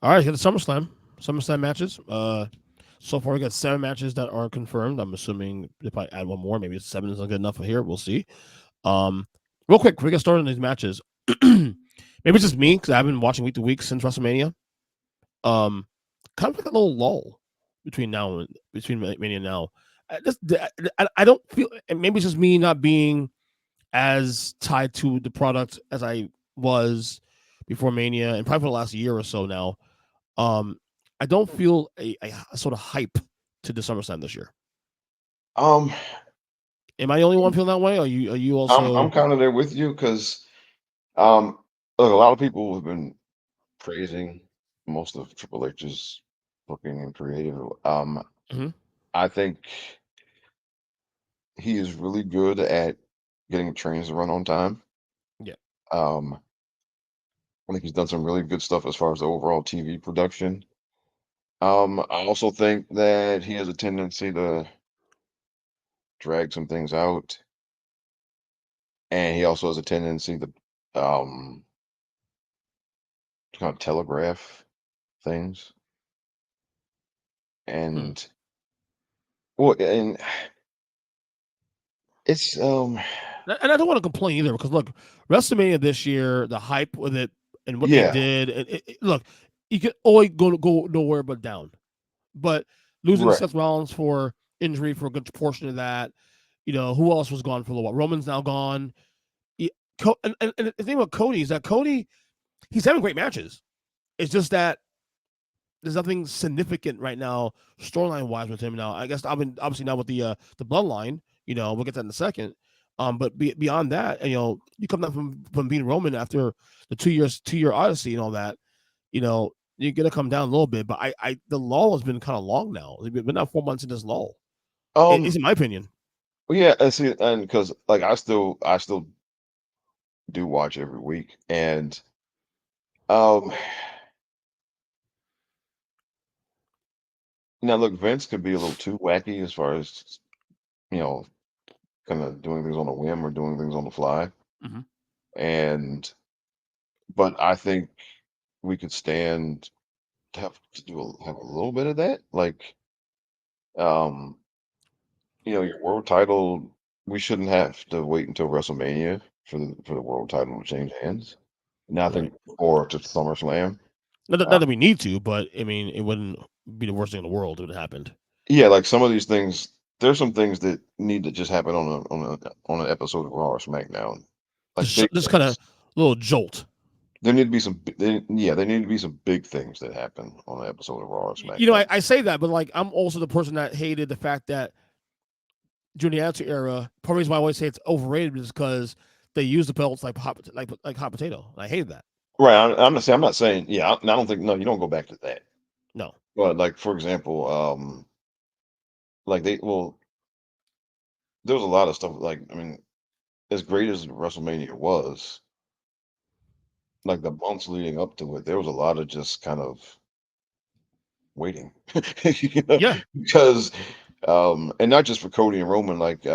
All right, get the SummerSlam matches. So far we got 7 matches that are confirmed. I'm assuming if I add one more, maybe 7 isn't good enough for here. We'll see. Um, Real quick, before we get started on these matches, maybe it's just me because I've been watching week to week since WrestleMania. Um, Kind of like a little lull between Mania and now. I don't feel, and maybe it's just me not being as tied to the product as I was before Mania, and probably for the last year or so now. Um, I don't feel a sort of hype to the SummerSlam this year. Um, Am I the only one feeling that way? Are you I'm also? kind of there with you because um, look, a lot of people have been praising most of Triple H's booking and creative. Mhm. I think he is really good at getting trains to run on time. Yeah. Um, I think he's done some really good stuff as far as the overall TV production. I also think that he has a tendency to drag some things out, and he also has a tendency um, to kind of telegraph things. Hmm. And well, and it's And I don't want to complain either because look, WrestleMania this year, the hype with it and what they yeah, did. Look, you could always go nowhere but down. But losing right. Seth Rollins for injury for a good portion of that, who else was gone for a little while? Roman's now gone. He- and the thing about Cody is that Cody, he's having great matches. It's just that there's nothing significant right now storyline wise with him now. I guess I've been obviously now with the bloodline. We'll get that in a second. But beyond that, you come down from being Roman after the 2 year odyssey and all that. You're gonna come down a little bit. But the lull has been kind of long now. We've been now 4 months in this lull. It's Um, in my opinion. well, yeah, and see, and because like I still do watch every week, and um, now look, Vince could be a little too wacky as far as you know, kind of doing things on a whim or doing things on the fly, Hmm. and but I think we could stand to have a little bit of that, like um, your world title. We shouldn't have to wait until WrestleMania for the world title to change hands. Right. Nothing or to SummerSlam. Not that we need to, but I mean, it wouldn't be the worst thing in the world if it happened. Yeah, like some of these things, there's some things that need to just happen on an episode of Raw or SmackDown, like big Just kind of things. a little jolt. There need to be yeah, there need to be some big things that happen on an episode of Raw or SmackDown. I say that, but like I'm also the person that hated the fact that during the Attitude Era, part of the reason why I always say it's overrated is because they use the belts like hot potato. And I hated that. Right. I'm not saying, yeah, I don't think, no, you don't go back to that. No. But like, for example, like there was a lot of stuff, like, I mean, as great as WrestleMania was, like the months leading up to it, there was a lot of just kind of waiting, Yeah. because and not just for Cody and Roman, like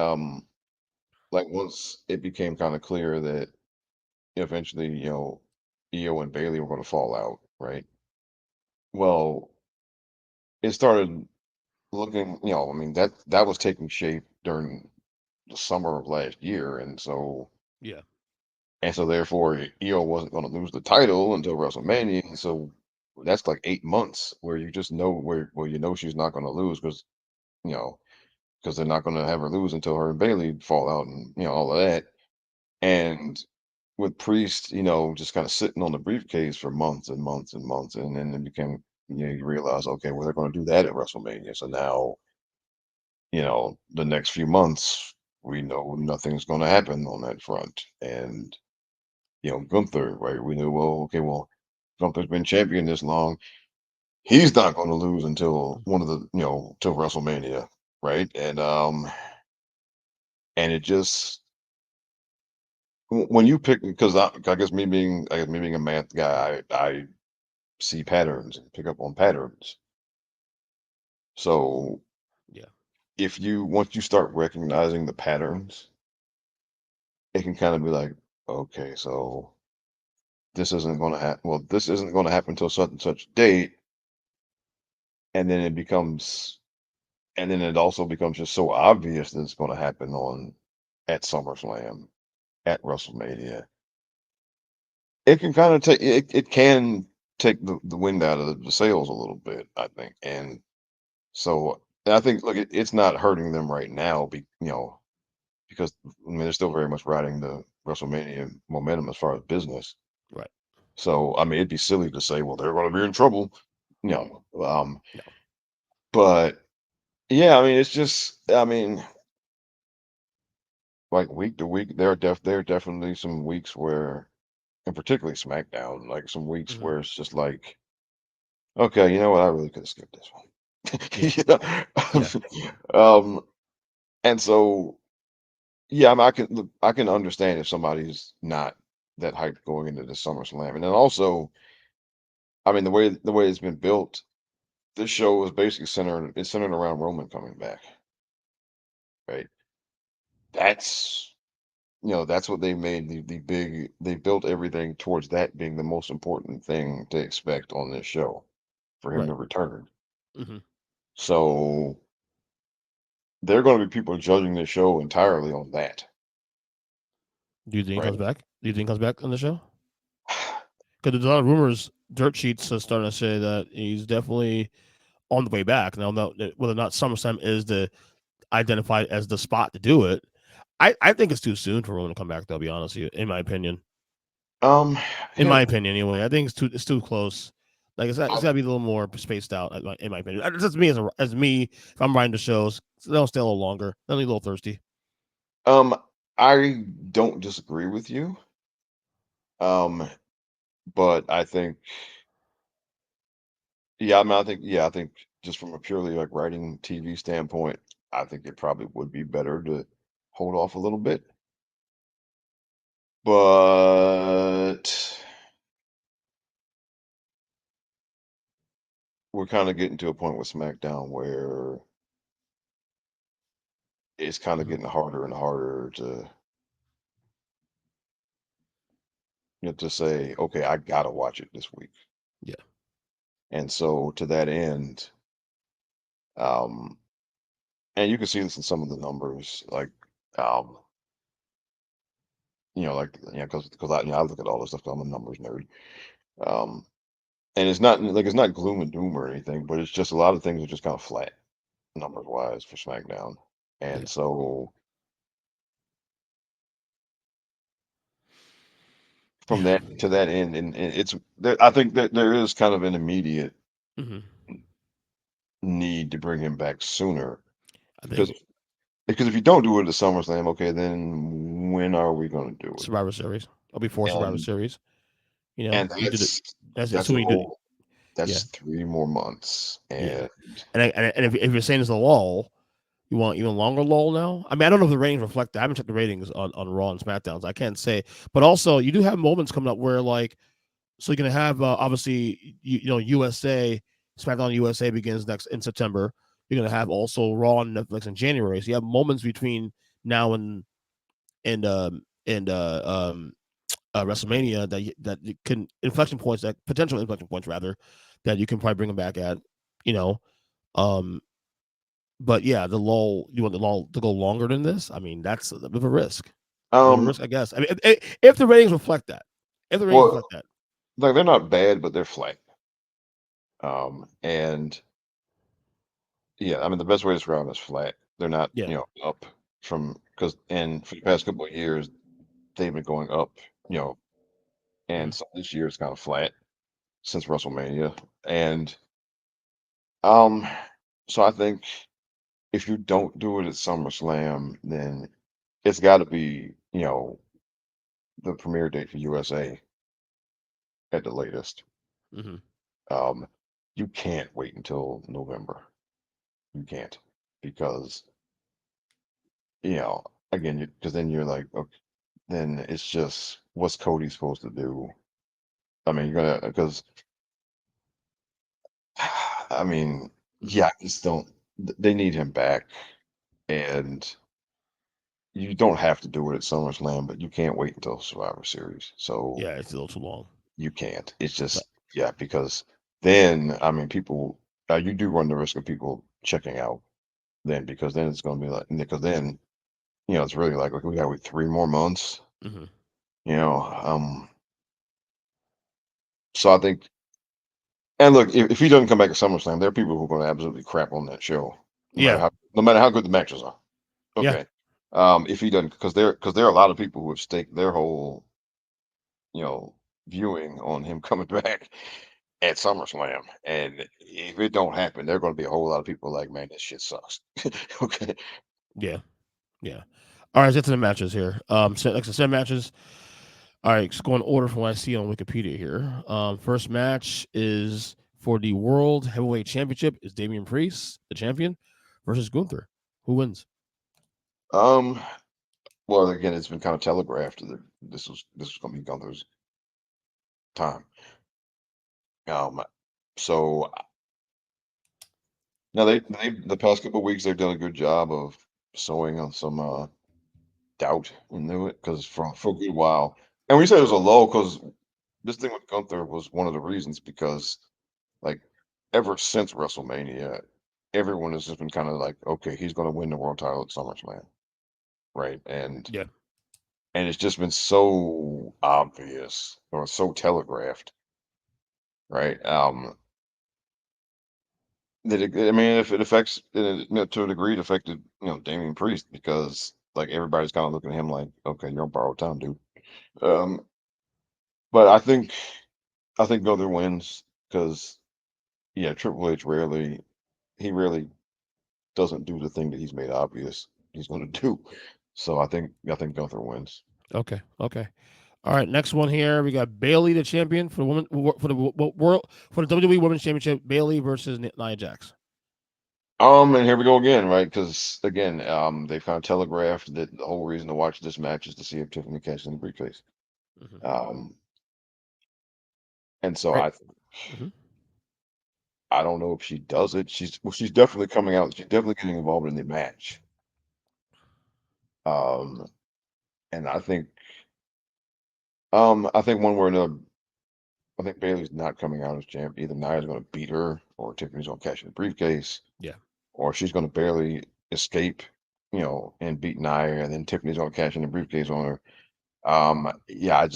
once it became kind of clear that eventually, Io and Bailey were going to fall out, right? Well, it started looking, I mean, that was taking shape during the summer of last year, Yeah. and so therefore Io wasn't going to lose the title until WrestleMania, and so that's like 8 months where you just know where you know she's not going to lose you know because they're not going to have her lose until her and Bailey fall out and all of that. And with Priest, just kind of sitting on the briefcase for months and months and months, and then it became, you realize, okay, well, they're going to do that at WrestleMania. So now, the next few months, we know nothing's going to happen on that front. And, Gunther, right? We knew, well, okay, well, Gunther's been champion this long. He's not going to lose until till WrestleMania, right? And it just when you pick because I guess me being a math guy, I see patterns and pick up on patterns. So Yeah. if you once you start recognizing the patterns, it can kind of be like, okay, so this isn't going to happen. Well, this isn't going to happen until such and such date, and then it becomes, and then it also becomes just so obvious that it's going to happen on at SummerSlam, at WrestleMania. It can kind of take it can take the wind out of the sails a little bit, I think, and so I think look, it's not hurting them right now, because I mean they're still very much riding the WrestleMania momentum as far as business. Right. So I mean, it'd be silly to say, well, they're going to be in trouble, No. but yeah, I mean, it's just, I mean, like week to week, there are definitely some weeks where, and particularly SmackDown, like some weeks Hmm. where it's just like, okay, you know what, I really could have skipped this one. Yeah. Yeah. You know? And so yeah, I mean, I can understand if somebody's not that hyped going into the SummerSlam, and then also, I mean, the way it's been built, this show is basically centered around Roman coming back, right? That's that's what they made the big. They built everything towards that being the most important thing to expect on this show for him Right. to return. Hmm. So there are going to be people judging this show entirely on that, Do you think he right? comes back? Do you think he comes back on the show? Because there's a lot of rumors. Dirt sheets are starting to say that he's definitely on the way back. Now, no, whether or not SummerSlam is the identified as the spot to do it, I think it's too soon for Roman to come back. Though, I'll be honest with you, in my opinion. Um, In yeah, my opinion, anyway, I think it's too close. Like it's I, got to be a little more spaced out. In my opinion, that's just me as me. If I'm writing the shows, they'll stay a little longer. They'll be a little thirsty. um, I don't disagree with you. Um, but I think, yeah, I mean, I think just from a purely like writing TV standpoint, I think it probably would be better to hold off a little bit. But we're kind of getting to a point with SmackDown where it's kind of Hmm. getting harder and harder to to say, okay, I gotta watch it this week. Yeah. And so to that end, um, and you can see this in some of the numbers, like um, because I look at all this stuff 'cause I'm a numbers nerd. Um, and it's not gloom and doom or anything, but it's just a lot of things are just kind of flat numbers wise for SmackDown. Yeah. And so from Yeah. that to that end, and it's there, I think that there is kind of an immediate Hmm. need to bring him back sooner I because think if you don't do it at SummerSlam, okay, then when are we going to do it? Survivor Series or before Survivor And Series. and You did it. That's that's a assuming you did. whole Yeah. that's 3 more months, Yeah. and And if you're saying it's a lull, you want even longer lull now? I mean, I don't know if the ratings reflect that. I haven't checked the ratings on Raw and SmackDowns. I can't say. But also, you do have moments coming up where, like, so you're going to have, obviously, USA, SmackDown USA begins next in September. You're going to have also Raw on Netflix in January. So you have moments between now and WrestleMania that you can inflection points that potential inflection points rather that you can probably bring them back at, you know. Um, but yeah, the lull you want the lull to go longer than this. I mean, that's a bit of a risk. A bit of a um, risk, I guess. I mean, if the ratings reflect that, if the ratings well, reflect that, like they're not bad, but they're flat. And yeah, I mean the best way to describe them is flat. They're not, yeah, up from because and for the past couple of years they've been going up, you know, and mm, so this year it's kind of flat since WrestleMania. And um, so I think if you don't do it at SummerSlam, then it's got to be, the premiere date for USA at the latest. mm-hmm, Um, you can't wait until November. You can't because again, because then you're like, okay, then it's just what's Cody supposed to do? I mean, you're gonna because I mean, mm-hmm. yeah, I just don't. They need him back, and you don't have to do it at SummerSlam, but you can't wait until Survivor Series. So Yeah, it's a little too long. you can't. It's So, just yeah, because then I mean people you do run the risk of people checking out then because then it's going to be like because then it's really like we got 3 more months. hmm You know, so I think and look if he doesn't come back at SummerSlam, there are people who are going to absolutely crap on that show, yeah, no matter how good the matches are. yeah, Okay, if he doesn't because there are a lot of people who have staked their whole you know viewing on him coming back at SummerSlam, and if it don't happen, there are going to be a whole lot of people like, man, this shit sucks. Okay. yeah, yeah. All right, let's get to the matches here. Like I said, matches. All right, just go in order from what I see on Wikipedia here. First match is for the World Heavyweight Championship. Is Damian Priest, the champion, versus Gunther. Who wins? Um. Well, again, it's been kind of telegraphed that this was going to be Gunther's time. Um. So now they the past couple of weeks they've done a good job of sowing on some doubt into it because for a good while, and we said it was a low because this thing with Gunther was one of the reasons because like ever since WrestleMania, everyone has just been kind of like, okay, he's going to win the world title at SummerSlam, right? Yeah. And it's just been so obvious or so telegraphed, right? That I mean, if it affects, to a degree, it affected, Damian Priest because like everybody's kind of looking at him like, okay, you're on borrowed time, dude. Um, but I think Gunther wins because yeah, Triple H rarely doesn't do the thing that he's made obvious he's going to do. So I think Gunther wins. Okay. Okay. All right. Next one here. We got Bailey, the champion for the woman world for the WWE Women's Championship. Bailey versus Nia Jax. And here we go again, right? Because again, they've kind of telegraphed that the whole reason to watch this match is to see if Tiffany cashes in the briefcase. Mm-hmm. Um, and so Right. I Mm-hmm. I don't know if she does it. She's definitely coming out. She's definitely getting involved in the match. Um, and I think one way or another, I think Bailey's not coming out as champ. Either Nia's going to beat her, or Tiffany's going to cash in the briefcase, Yeah. or she's going to barely escape, and beat Nia, and then Tiffany's going to cash in the briefcase on her. Yeah,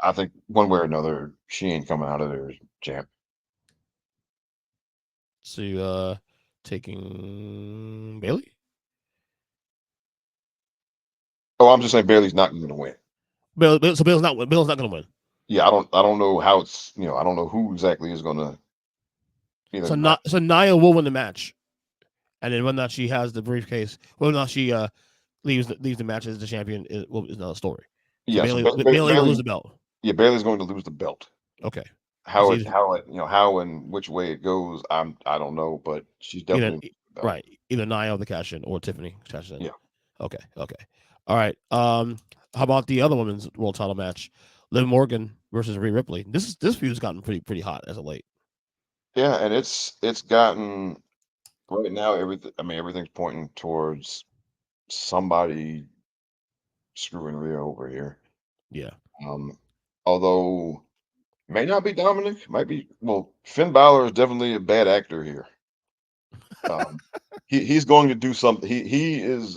I think one way or another, she ain't coming out of there as champ. So taking Bailey. Oh, I'm just saying Bailey's not going to win. So Bill's not going to win. Yeah, I don't know how it's I don't know who exactly is going to either not. So Nia will win the match, and then whether or not she has the briefcase, whether or not she leaves the match as the champion is another story. So Yeah, so Bailey will lose the belt. Bailey's going to lose the belt. Okay. It's How it how it how and which way it goes, I don't know, but she's either definitely the belt. right, either Nia or the cash in or Tiffany cashes in. Yeah. Okay, okay. All right. How about the other women's world title match? Liv Morgan versus Rhea Ripley. This feud's gotten pretty hot as of late. Yeah, and it's gotten right now everything I mean everything's pointing towards somebody screwing Rhea over here. Yeah. Um although may not be Dominic, might be well, Finn Balor is definitely a bad actor here. Um he's going to do something. He's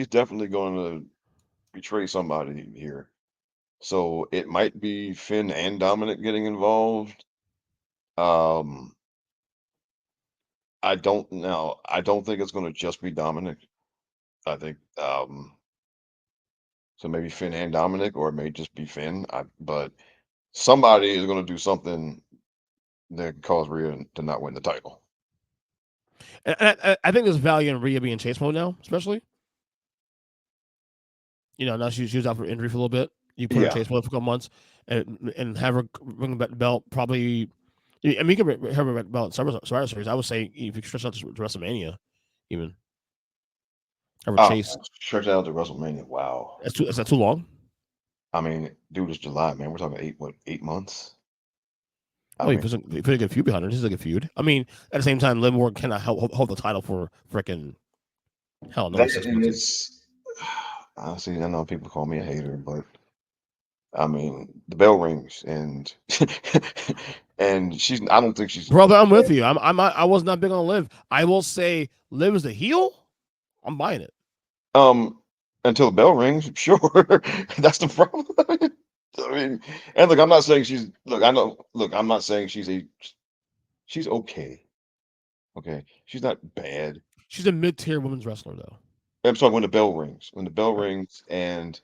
definitely going to betray somebody here. So it might be Finn and Dominic getting involved. Um I don't think it's going to just be Dominic. I think so maybe Finn and Dominic or it may just be Finn. But somebody is going to do something that cause Rhea to not win the title. And I think there's value in Rhea being chase mode now, especially. Now she was out for injury for a little bit. You put her in Yeah. chase mode for a couple months, and have her bring back the belt. Probably, I mean, you could have her belt in Survivor Series. I would say if you stretch out to WrestleMania, even have her Oh, chase. stretch out to WrestleMania. Wow. Is that too long? I mean, dude, it's July, man. We're talking 8 months. I Oh, mean, you put a good feud behind her. This is a good feud. I mean, at the same time, Liv Morgan cannot hold the title for freaking hell, another that six and months. it's honestly, I know people call me a hater, but I mean, the bell rings, and and she's. I don't think she's Brother, I'm with you. I was not big on Liv. I will say Liv is the heel. I'm buying it. um until the bell rings. Sure, that's the problem. I mean, and look, I'm not saying she's. Look, I know. Look, I'm not saying she's a. She's okay. Okay, she's not bad. She's a mid tier women's wrestler though. I'm sorry, when the bell rings. When the bell Right. rings, and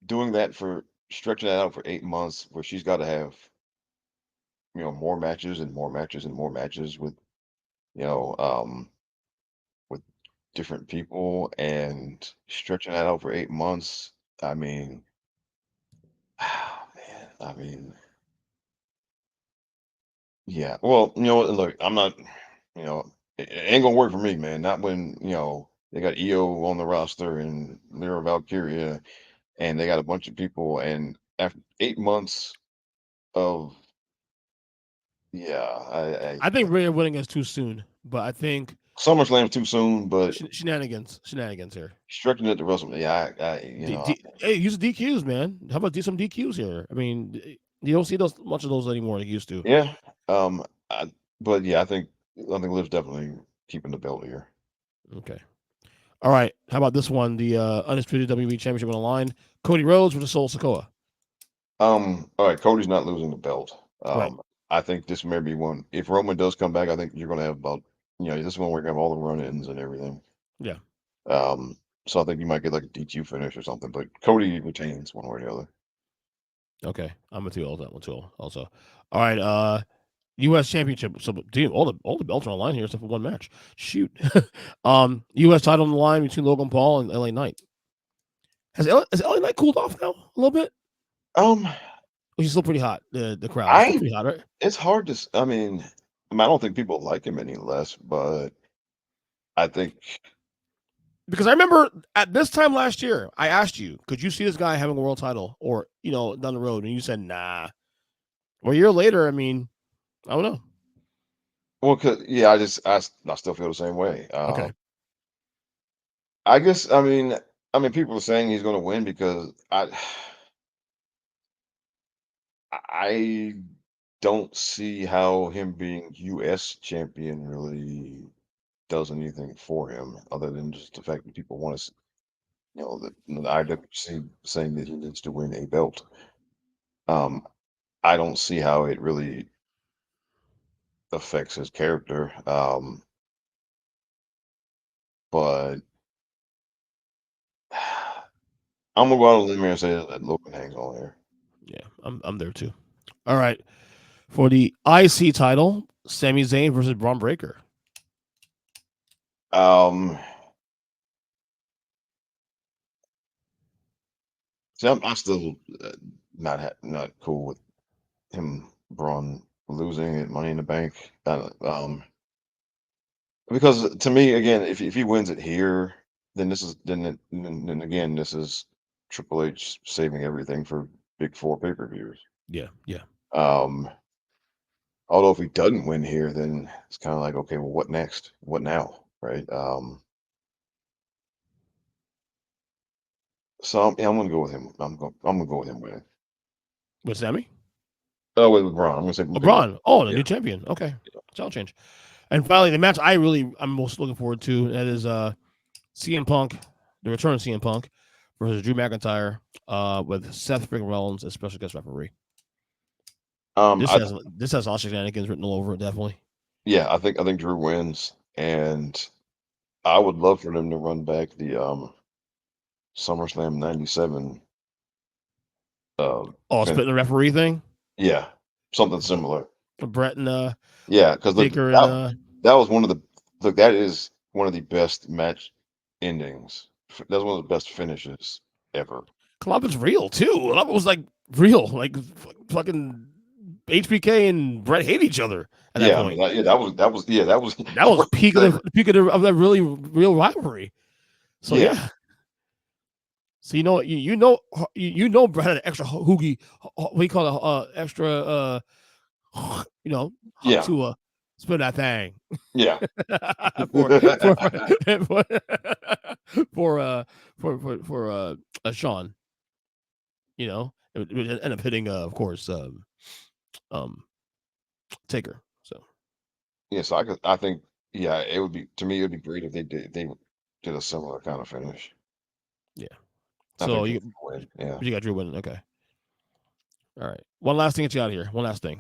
doing that for stretching that out for 8 months, where she's got to have more matches and more matches and more matches with you know with different people, and stretching that out for 8 months. I mean, man. I mean, yeah. Well, you know what? Look, I'm not. It ain't gonna work for me, man. Not when they got EO on the roster and Lyra Valkyria, and they got a bunch of people. And after 8 months of yeah, I think Rhea winning is too soon, but I think SummerSlam's too soon, but shenanigans here. stretching it to WrestleMania, Hey, use DQs, man. How about do some DQs here? I mean, you don't see those much of those anymore like you used to. yeah. Um, but yeah, I think Liv's definitely keeping the belt here. Okay. All right. How about this one? The undisputed WWE Championship on the line. Cody Rhodes versus Sol Sokoa. All right, Cody's not losing the belt. Right. I think this may be one. If Roman does come back, I think you're going to have about, this one we're going to have all the run-ins and everything. Yeah. Um, so I think you might get like a DQ finish or something, but Cody retains one way or the other. Okay. I'm with you on that one too. Also. All right. U.S. Championship. So, dude, all the belts are on the line here except for one match. Shoot. U.S. title on the line between Logan Paul and LA Knight. Has LA Knight cooled off now a little bit? Um, Which is still pretty hot. The crowd is still I pretty hot, right? it's hard to. I don't think people like him any less, but I think, Because I remember at this time last year, I asked you, could you see this guy having a world title or down the road, and you said nah. Well, a year later, I mean, I don't know. well, 'cause, yeah, I still feel the same way. Okay, I guess, people are saying he's going to win because I don't see how him being U.S. champion really does anything for him, other than just the fact that people want to, the IWC saying that he needs to win a belt. Um, I don't see how it really affects his character. But I'm gonna go out on a limb here and say that Logan hangs on here. yeah, I'm there too. All right, for the IC title, Sami Zayn versus Braun Breaker. Um, See, I'm still not cool with him, Braun losing at Money in the Bank. Because to me, again, if he wins it here, then then again, this is Triple H saving everything for Big Four pay-per-views. Yeah, yeah. Um, Although if he doesn't win here, then it's kind of like, okay, well, what next? What now? Right? So I'm gonna go with him. I'm gonna go with him winning. With Sami? Oh, with Braun. I'm gonna say Oh, Big Braun. Braun. Oh, the Yeah. new champion. Okay, title change. And finally, the match I'm most looking forward to that is CM Punk, the return of CM Punk versus Drew McIntyre with Seth freaking Rollins as special guest referee. This I has this has all shenanigans written all over it, definitely. Yeah, I think Drew wins, and I would love for them to run back the SummerSlam '97 Oh, finish. splitting the referee thing. Yeah, something similar. Brett and Yeah, because look, Taker and that was one of the look that is one of the best match endings. That's one of the best finishes ever. Club is real too. Club was like real, like fucking HBK and Brett hate each other at that Yeah, point. that was That I was was gonna say, peak of that really real rivalry. So yeah, yeah, so you know Brett had an extra hoogie. What do you call it? Extra yeah, to spin that thing yeah. for for for for Sean. It would end up hitting, of course, um, Taker. So Yeah, so I think yeah, it would be to me it would be great if they did a similar kind of finish. yeah. I So think you Taker would win. Yeah. you got Drew winning. Okay. All right. One last thing that you got here. One last thing.